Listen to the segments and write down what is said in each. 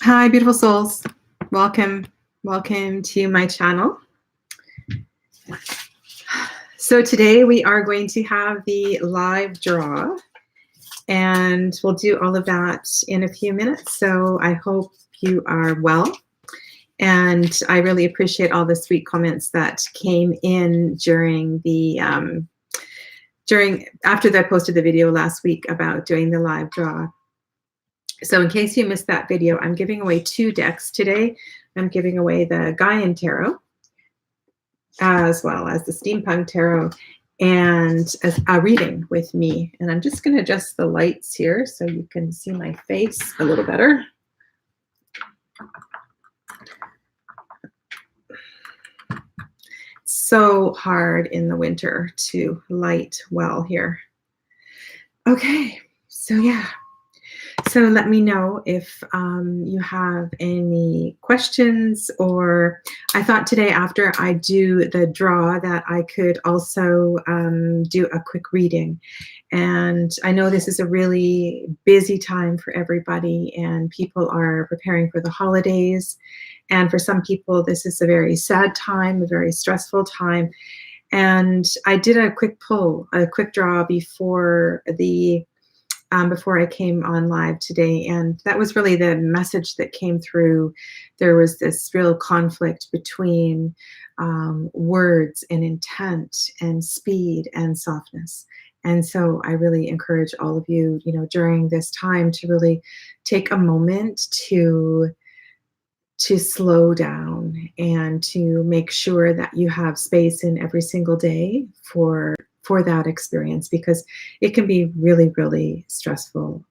Hi, beautiful souls. Welcome. Welcome to my channel. So today we are going to have the live draw, and we'll do all of that in a few minutes. So I hope you are well. And I really appreciate all the sweet comments that came in during the after I posted the video last week about doing the live draw. So in case you missed that video, I'm giving away 2 decks today. I'm giving away the Gaian Tarot as well as the Steampunk Tarot and a reading with me. And I'm just going to adjust the lights here so you can see my face a little better. So hard in the winter to light well here. Okay, so yeah. So let me know if you have any questions, or I thought today after I do the draw that I could also do a quick reading. And I know this is a really busy time for everybody, and people are preparing for the holidays. And for some people, this is a very sad time, a very stressful time. And I did a quick pull, a quick draw before I came on live today, and that was really the message that came through. There was this real conflict between words and intent and speed and softness. And so I really encourage all of you, during this time to really take a moment to slow down and to make sure that you have space in every single day for that experience, because it can be really, really stressful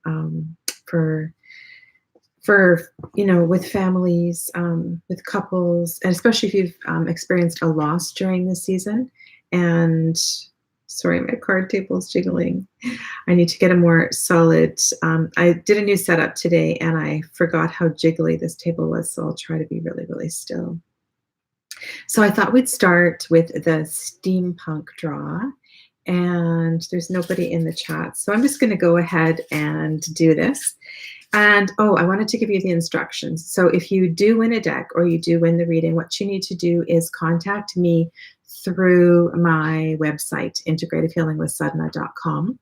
for with families, with couples, and especially if you've experienced a loss during this season. And sorry, my card table is jiggling. I need to get a more solid, I did a new setup today and I forgot how jiggly this table was, so I'll try to be really, really still. So I thought we'd start with the steampunk draw, and there's nobody in the chat, so I'm just going to go ahead and do this. And I wanted to give you the instructions. So if you do win a deck or you do win the reading, what you need to do is contact me through my website, integrativehealingwithsadhana.com,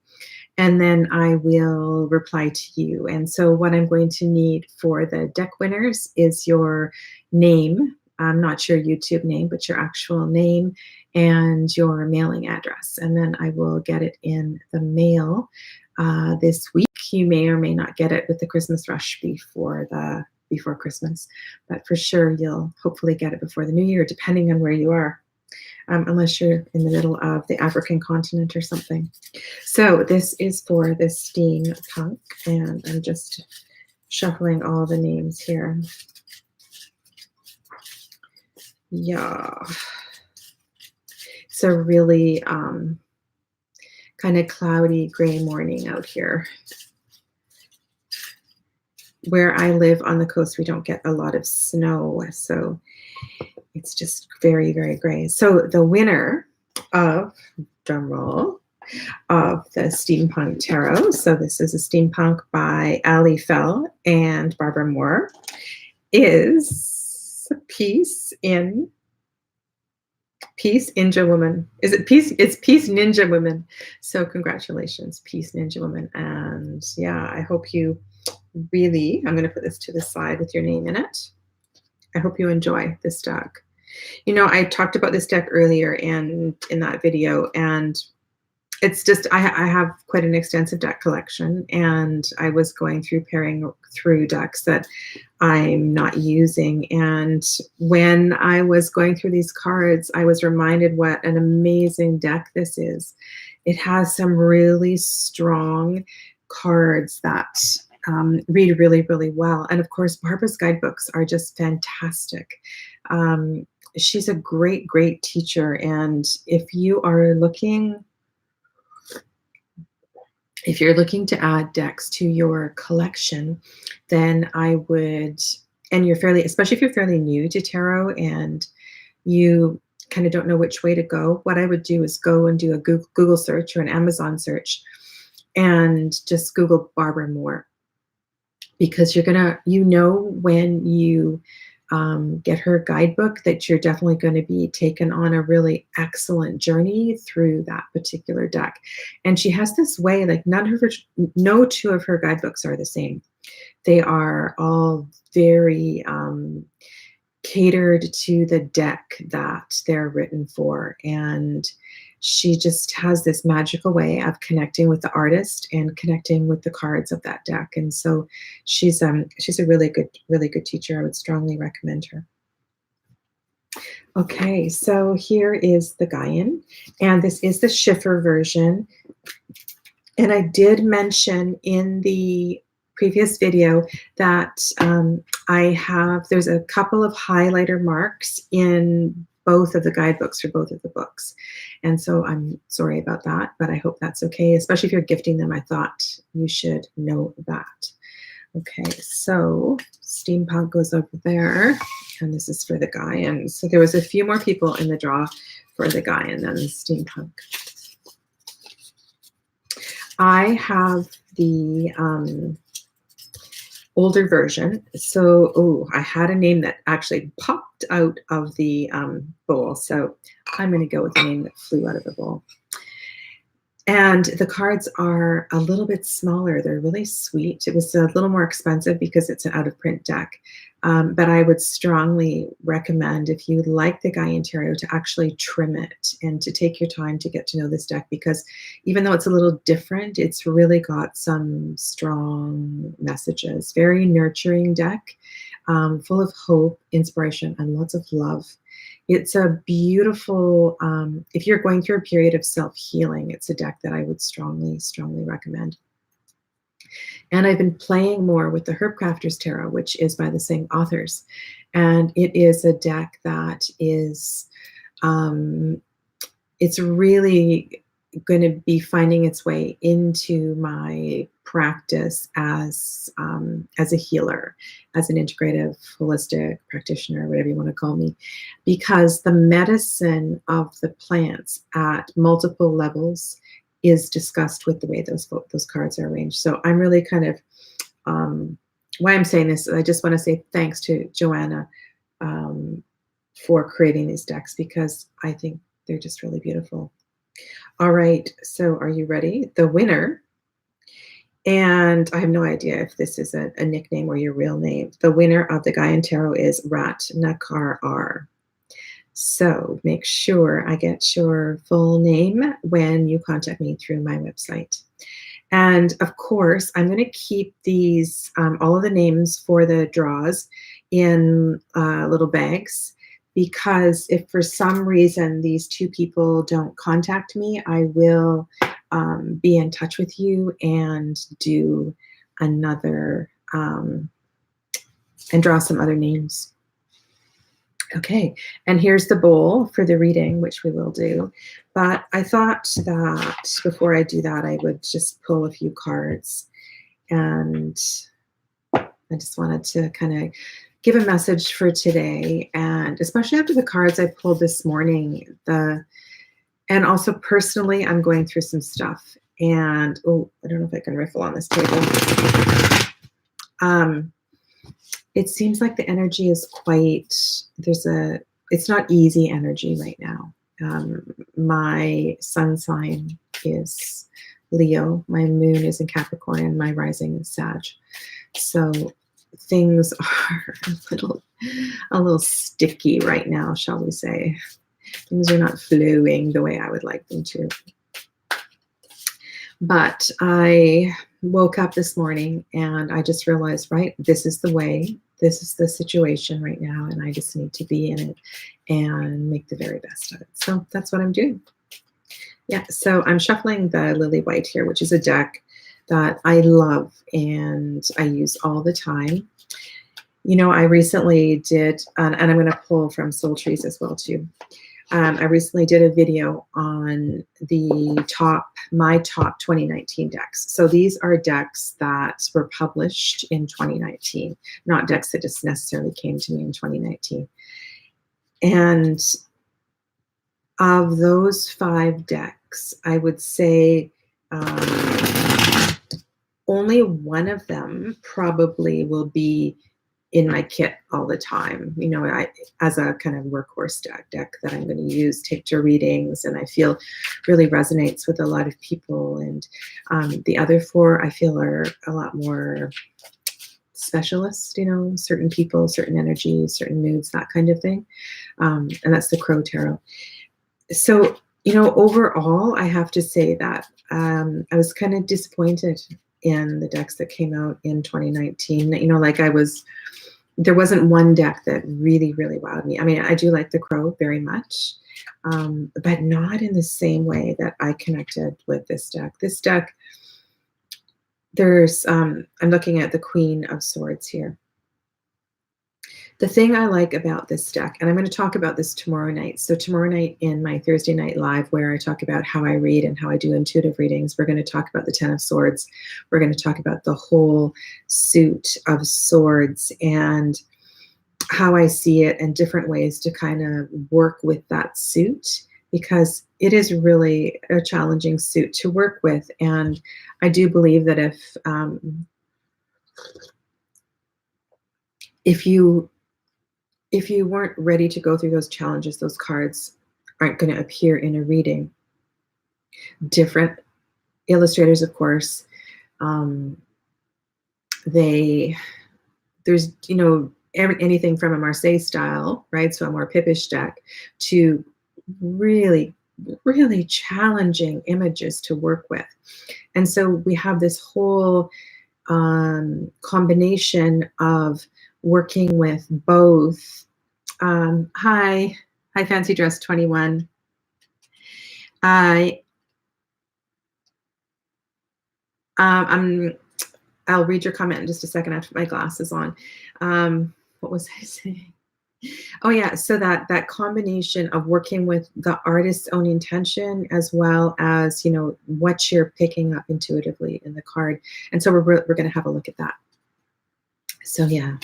and then I will reply to you. And so what I'm going to need for the deck winners is your name, not your YouTube name, but your actual name and your mailing address. And then I will get it in the mail this week. You may or may not get it with the Christmas rush before Christmas, but for sure you'll hopefully get it before the new year, depending on where you are. Unless you're in the middle of the African continent or something. So this is for the steampunk, and I'm just shuffling all the names here. Yeah. It's a really kind of cloudy gray morning out here. Where I live on the coast, we don't get a lot of snow, so it's just very, very gray. So the winner of, drumroll, of the Steampunk Tarot, so this is a Steampunk by Ali Fell and Barbara Moore, is Peace Ninja Woman. Is it Peace? It's Peace Ninja Woman. So congratulations, Peace Ninja Woman. And yeah, I hope you really, I'm going to put this to the side with your name in it. I hope you enjoy this deck. I talked about this deck earlier and in that video, and it's just, I have quite an extensive deck collection, and I was going through pairing through decks that I'm not using. And when I was going through these cards, I was reminded what an amazing deck this is. It has some really strong cards that read really, really well. And of course, Barbara's guidebooks are just fantastic. She's a great, great teacher. And if you're looking to add decks to your collection, then I would, and especially if you're fairly new to tarot and you kind of don't know which way to go, what I would do is go and do a Google search or an Amazon search and just Google Barbara Moore. because you're gonna, when you get her guidebook, that you're definitely going to be taken on a really excellent journey through that particular deck. And she has this way, like no two of her guidebooks are the same. They are all very catered to the deck that they're written for. And she just has this magical way of connecting with the artist and connecting with the cards of that deck. And so she's a really good teacher. I would strongly recommend her. Okay, so here is the Gaian, and this is the Schiffer version. And I did mention in the previous video that there's a couple of highlighter marks in both of the guidebooks for both of the books. And so I'm sorry about that, but I hope that's okay. Especially if you're gifting them, I thought you should know that. Okay, so Steampunk goes over there, and this is for the Gaian. So there was a few more people in the draw for the Gaian than the Steampunk. I have the older version. So, I had a name that actually popped out of the bowl. So I'm going to go with the name that flew out of the bowl. And the cards are a little bit smaller. They're really sweet. It was a little more expensive because it's an out-of-print deck. But I would strongly recommend, if you like the Gaian Tarot, to actually trim it and to take your time to get to know this deck, because even though it's a little different, it's really got some strong messages. Very nurturing deck, full of hope, inspiration, and lots of love. It's a beautiful, if you're going through a period of self-healing, it's a deck that I would strongly, strongly recommend. And I've been playing more with the Herb Crafters Tarot, which is by the same authors. And it is a deck that is, it's really going to be finding its way into my practice as a healer, as an integrative, holistic practitioner, whatever you want to call me, because the medicine of the plants at multiple levels is discussed with the way those cards are arranged. So I'm really kind of, why I'm saying this, I just want to say thanks to Joanna for creating these decks, because I think they're just really beautiful. All right, so are you ready? The winner, and I have no idea if this is a nickname or your real name. The winner of the Gaian Tarot is Ratnakar R. So make sure I get your full name when you contact me through my website. And of course, I'm going to keep these, all of the names for the draws in little bags, because if for some reason these two people don't contact me, I will be in touch with you and do another, and draw some other names. Okay, and here's the bowl for the reading, which we will do. But I thought that before I do that, I would just pull a few cards. And I just wanted to kind of give a message for today. And especially after the cards I pulled this morning, and also personally, I'm going through some stuff. And, I don't know if I can riffle on this table. It seems like the energy is quite, it's not easy energy right now. My sun sign is Leo, my moon is in Capricorn, and my rising is Sag. So things are a little sticky right now, shall we say. Things are not flowing the way I would like them to. But I woke up this morning and I just realized, right, this is the way, this is the situation right now, and I just need to be in it and make the very best of it. So that's what I'm doing. Yeah, so I'm shuffling the Lily White here, which is a deck that I love and I use all the time. You know, I recently did, and I'm going to pull from Soul Trees as well too. I recently did a video on my top 2019 decks. So these are decks that were published in 2019, not decks that just necessarily came to me in 2019. And of those 5 decks, I would say only one of them probably will be in my kit all the time. You know, as a kind of workhorse deck that I'm going to use, take to readings, and I feel really resonates with a lot of people. And the other four I feel are a lot more specialist, you know, certain people, certain energies, certain moods, that kind of thing. And that's the Crow Tarot. So, you know, overall, I have to say that I was kind of disappointed in the decks that came out in 2019. You know, like there wasn't one deck that really, really wowed me. I mean, I do like the Crow very much, but not in the same way that I connected with this deck. This deck, I'm looking at the Queen of Swords here. The thing I like about this deck, and I'm going to talk about this tomorrow night. So tomorrow night in my Thursday night live, where I talk about how I read and how I do intuitive readings, we're going to talk about the Ten of Swords. We're going to talk about the whole suit of swords and how I see it and different ways to kind of work with that suit, because it is really a challenging suit to work with. And I do believe that if you weren't ready to go through those challenges, those cards aren't going to appear in a reading. Different illustrators, of course, there's, you know, anything from a Marseille style, right? So a more Pippish deck, to really, really challenging images to work with. And so we have this whole combination of working with both. Hi, Fancy Dress 21. I'll read your comment in just a second. I have to put my glasses on. What was I saying? Oh yeah, so that combination of working with the artist's own intention as well as, you know, what you're picking up intuitively in the card. And so we're going to have a look at that. So yeah.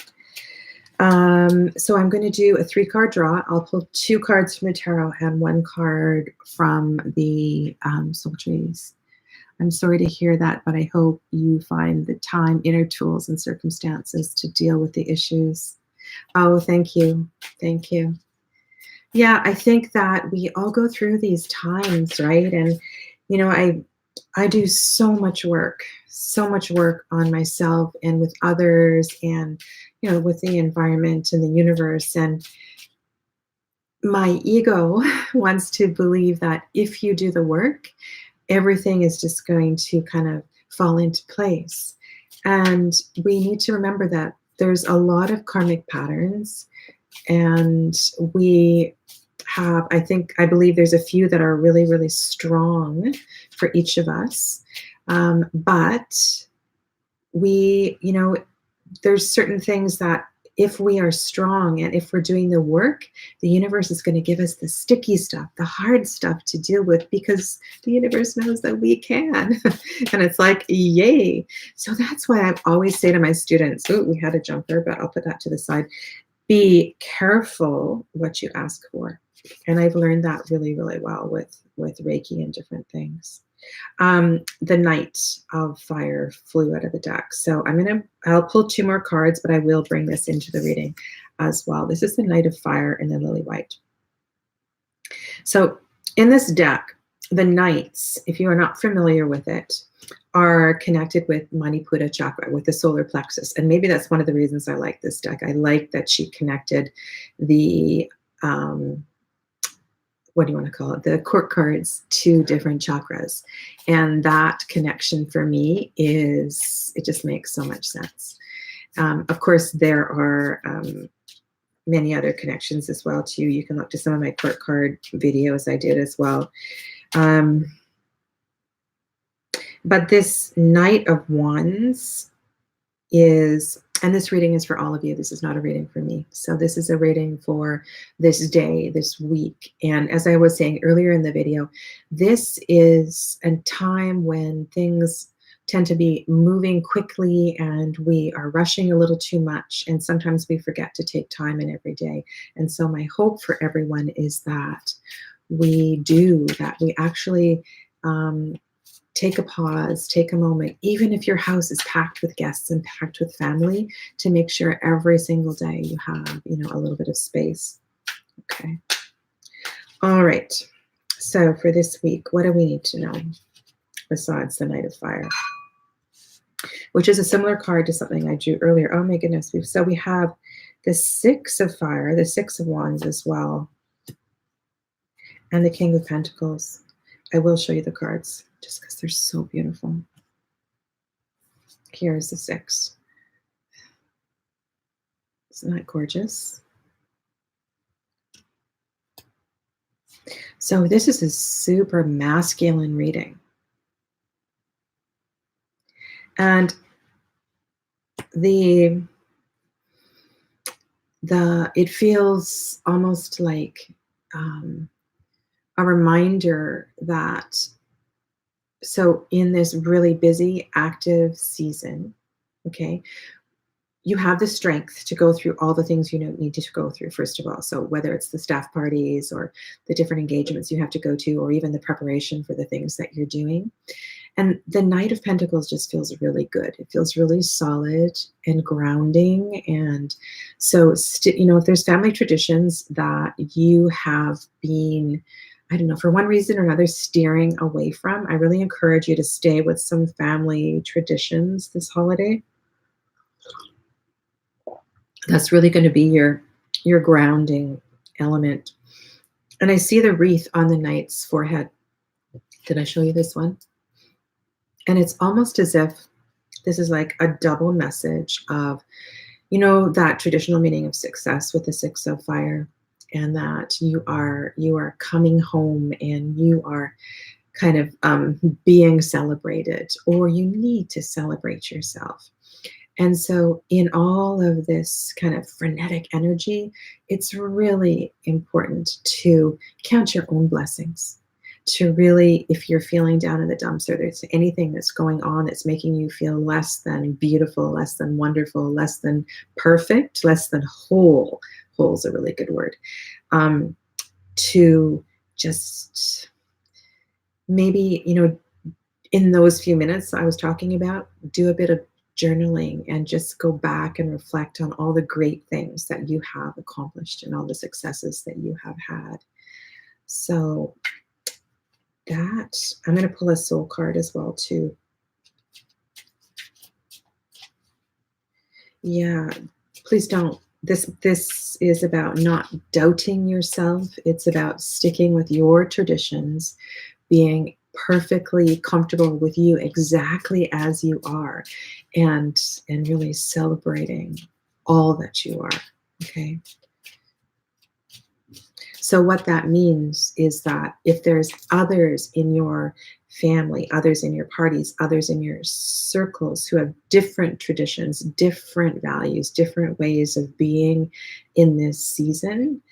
So I'm going to do a 3-card draw. I'll pull 2 cards from the tarot and 1 card from the soul trees. I'm sorry to hear that, but I hope you find the time, inner tools, and circumstances to deal with the issues. Oh, thank you. Thank you. Yeah, I think that we all go through these times, right? And, you know, I do so much work on myself and with others and, you know, with the environment and the universe. And my ego wants to believe that if you do the work, everything is just going to kind of fall into place. And we need to remember that there's a lot of karmic patterns, and we have, I believe there's a few that are really, really strong for each of us. But we, you know, there's certain things that if we are strong and if we're doing the work, the universe is going to give us the sticky stuff, the hard stuff to deal with, because the universe knows that we can. And it's like, yay. So that's why I always say to my students, oh, we had a jumper, but I'll put that to the side. Be careful what you ask for. And I've learned that really, really well with Reiki and different things. The Knight of Fire flew out of the deck. So I'll pull 2 more cards, but I will bring this into the reading as well. This is the Knight of Fire and the Lily White. So in this deck, the Knights, if you are not familiar with it, are connected with Manipura chakra, with the solar plexus. And maybe that's one of the reasons I like this deck. I like that she connected the what do you want to call it? The court cards to different chakras. And that connection for me it just makes so much sense. Of course, there are many other connections as well too. You can look to some of my court card videos I did as well. But this Knight of Wands is, and this reading is for all of you. This is not a reading for me. So this is a reading for this day, this week. And as I was saying earlier in the video, this is a time when things tend to be moving quickly and we are rushing a little too much. And sometimes we forget to take time in every day. And so my hope for everyone is that we do, that we actually take a pause, take a moment, even if your house is packed with guests and packed with family, to make sure every single day you have, a little bit of space. Okay. All right. So for this week, what do we need to know besides the Knight of Fire? Which is a similar card to something I drew earlier. Oh my goodness. So we have the Six of Fire, the Six of Wands as well, and the King of Pentacles. I will show you the cards just because they're so beautiful. Here's the Six. Isn't that gorgeous? So this is a super masculine reading. And it feels almost like a reminder that, so in this really busy, active season, okay, you have the strength to go through all the things you need to go through, first of all. So whether it's the staff parties or the different engagements you have to go to, or even the preparation for the things that you're doing. And the Knight of Pentacles just feels really good. It feels really solid and grounding. And so, if there's family traditions that you have been, I don't know, for one reason or another, steering away from, I really encourage you to stay with some family traditions this holiday. That's really going to be your grounding element. And I see the wreath on the knight's forehead. Did I show you this one? And it's almost as if this is like a double message of, that traditional meaning of success with the Six of Fire, and that you are coming home and you are kind of being celebrated, or you need to celebrate yourself. And so in all of this kind of frenetic energy, it's really important to count your own blessings. To really, if you're feeling down in the dumps, or there's anything that's going on that's making you feel less than beautiful, less than wonderful, less than perfect, less than whole. Whole is a really good word. To just maybe, in those few minutes I was talking about, do a bit of journaling and just go back and reflect on all the great things that you have accomplished and all the successes that you have had. So that, I'm going to pull a soul card as well too. Yeah, please don't. This is about not doubting yourself. It's about sticking with your traditions, being perfectly comfortable with you exactly as you are, and really celebrating all that you are. Okay. So what that means is that if there's others in your family, others in your parties, others in your circles who have different traditions, different values, different ways of being in this season,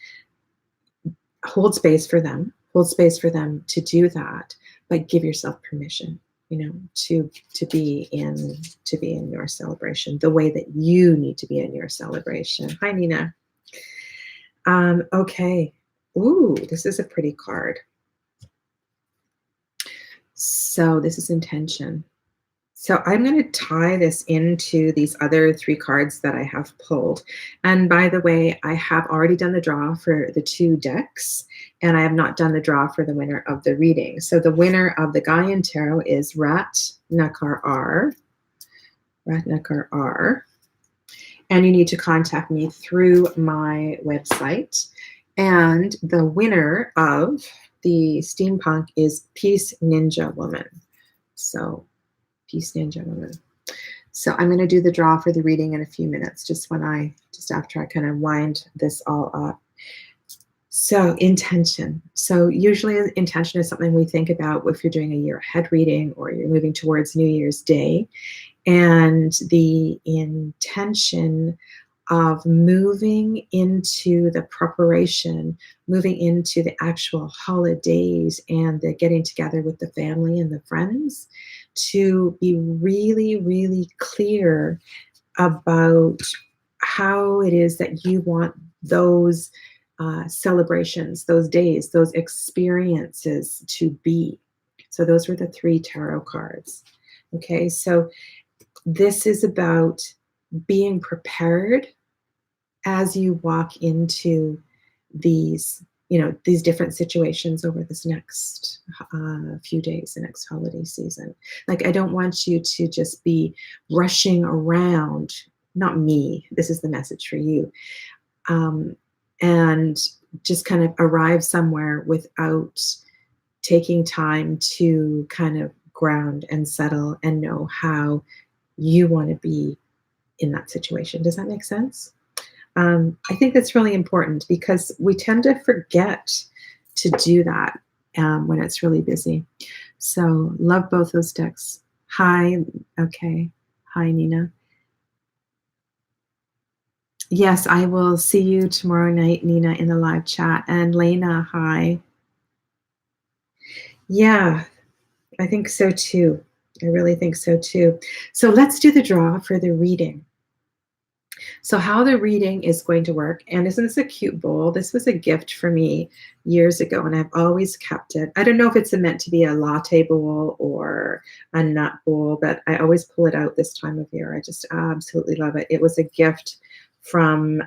hold space for them. Hold space for them to do that, but give yourself permission, to be in your celebration the way that you need to be in your celebration. Hi, Nina. Okay. Ooh, this is a pretty card. So this is intention. So I'm going to tie this into these other three cards that I have pulled. And by the way, I have already done the draw for the two decks, and I have not done the draw for the winner of the reading. So the winner of the Gaian Tarot is Ratnakar R. Ratnakar R. And you need to contact me through my website. And the winner of the steampunk is Peace Ninja Woman. So Peace Ninja Woman. So I'm going to do the draw for the reading in a few minutes, just after I kind of wind this all up. So intention. So usually intention is something we think about if you're doing a year ahead reading or you're moving towards New Year's Day. And the intention of moving into the preparation, moving into the actual holidays and the getting together with the family and the friends, to be really, really clear about how it is that you want those celebrations, those days, those experiences to be. So those were the 3 tarot cards. Okay, so this is about being prepared as you walk into these, these different situations over this next few days, the next holiday season. Like, I don't want you to just be rushing around. Not me. This is the message for you. And just kind of arrive somewhere without taking time to kind of ground and settle and know how you want to be in that situation. Does that make sense? I think that's really important because we tend to forget to do that when it's really busy. So love both those decks. Hi. Okay. Hi, Nina. Yes, I will see you tomorrow night, Nina, in the live chat. And Lena, hi. Yeah, I think so too. I really think so too. So let's do the draw for the reading. So how the reading is going to work, and isn't this a cute bowl? This was a gift for me years ago, and I've always kept it. I don't know if it's meant to be a latte bowl or a nut bowl, but I always pull it out this time of year. I just absolutely love it. It was a gift from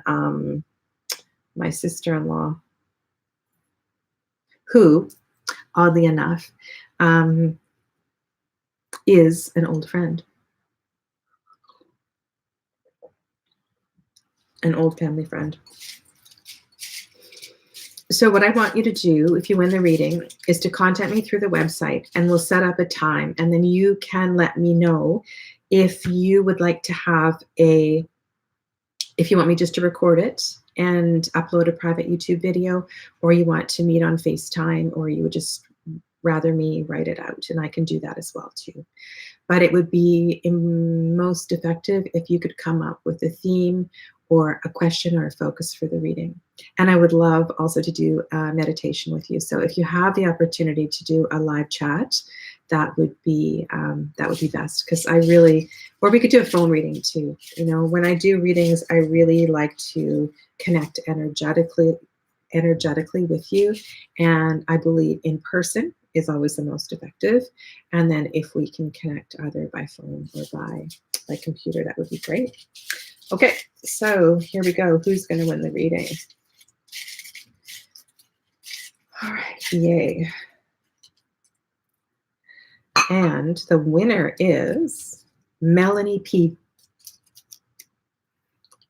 my sister-in-law, who, oddly enough, is an old friend. An old family friend. So what I want you to do, if you win the reading, is to contact me through the website, and we'll set up a time, and then you can let me know if you would like to have if you want me just to record it and upload a private YouTube video, or you want to meet on FaceTime, or you would just rather me write it out, and I can do that as well too. But it would be most effective if you could come up with a theme or a question or a focus for the reading. And I would love also to do a meditation with you. So if you have the opportunity to do a live chat, that would be best, because or we could do a phone reading too. When I do readings, I really like to connect energetically with you, and I believe in person is always the most effective. And then if we can connect either by phone or by computer, that would be great. Okay, so here we go. Who's going to win the reading? All right, yay. And the winner is Melanie P.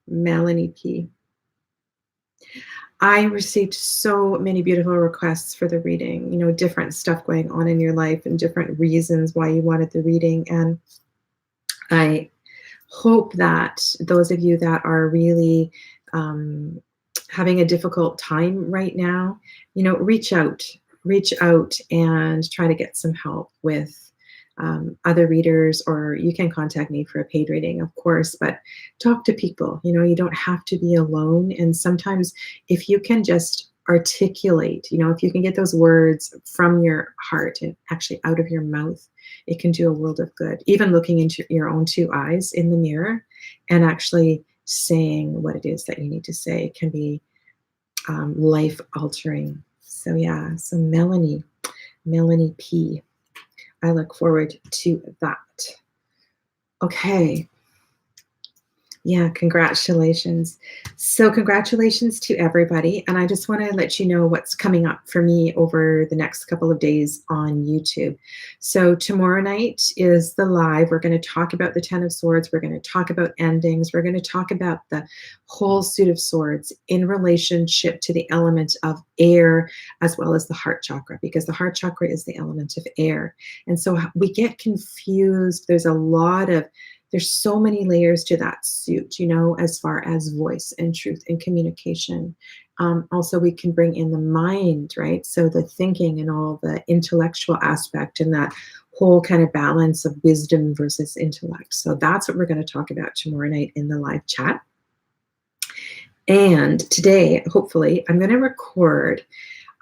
Melanie P. I received so many beautiful requests for the reading, different stuff going on in your life and different reasons why you wanted the reading. And I hope that those of you that are really having a difficult time right now, reach out and try to get some help with other readers, or you can contact me for a paid reading, of course, but talk to people. You don't have to be alone. And sometimes if you can just articulate, if you can get those words from your heart and actually out of your mouth, it can do a world of good. Even looking into your own 2 eyes in the mirror and actually saying what it is that you need to say can be life altering. So yeah, so Melanie P. I look forward to that. Okay. Yeah, congratulations. So congratulations to everybody. And I just want to let you know what's coming up for me over the next couple of days on YouTube. So tomorrow night is the live. We're going to talk about the 10 of Swords. We're going to talk about endings. We're going to talk about the whole suit of swords in relationship to the element of air, as well as the heart chakra, because the heart chakra is the element of air. And so we get confused. There's so many layers to that suit, as far as voice and truth and communication. Also, we can bring in the mind, right? So the thinking and all the intellectual aspect, and that whole kind of balance of wisdom versus intellect. So that's what we're going to talk about tomorrow night in the live chat. And today, hopefully, I'm going to record.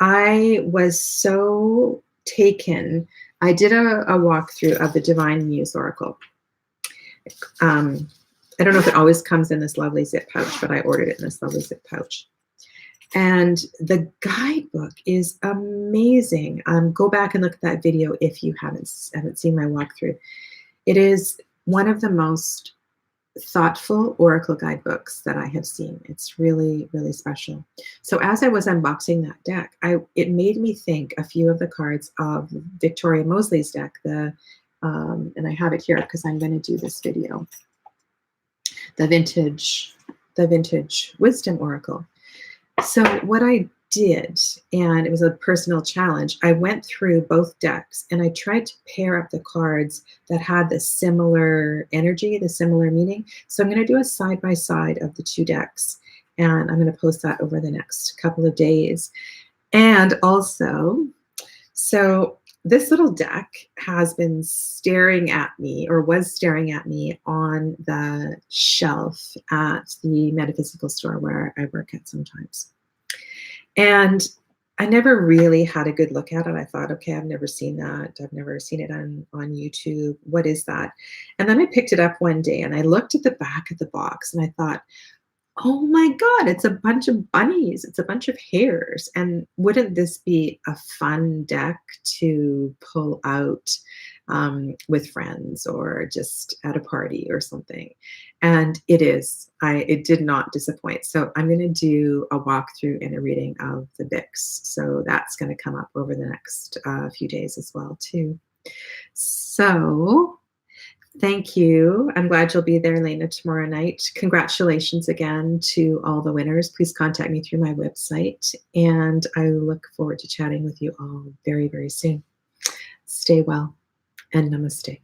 I was so taken. I did a walkthrough of the Divine Muse Oracle. I don't know if it always comes in this lovely zip pouch, but I ordered it in this lovely zip pouch. And the guidebook is amazing. Go back and look at that video if you haven't seen my walkthrough. It is one of the most thoughtful oracle guidebooks that I have seen. It's really, really special. So as I was unboxing that deck, it made me think a few of the cards of Victoria Mosley's deck, and I have it here because I'm going to do this video, the vintage wisdom oracle. So what I did, and it was a personal challenge, I went through both decks and I tried to pair up the cards that had the similar energy, the similar meaning. So I'm going to do a side-by-side of the two decks, and I'm going to post that over the next couple of days. And also, so this little deck has been staring at me, or was staring at me, on the shelf at the metaphysical store where I work at sometimes. And I never really had a good look at it. I thought, okay, I've never seen that. I've never seen it on YouTube. What is that? And then I picked it up one day and I looked at the back of the box and I thought, oh my God, it's a bunch of bunnies. It's a bunch of hares. And wouldn't this be a fun deck to pull out with friends or just at a party or something? And it is. It did not disappoint. So I'm going to do a walkthrough and a reading of the Bix. So that's going to come up over the next few days as well too. So thank you. I'm glad you'll be there, Lena, tomorrow night. Congratulations again to all the winners. Please contact me through my website, and I look forward to chatting with you all very, very soon. Stay well, and namaste.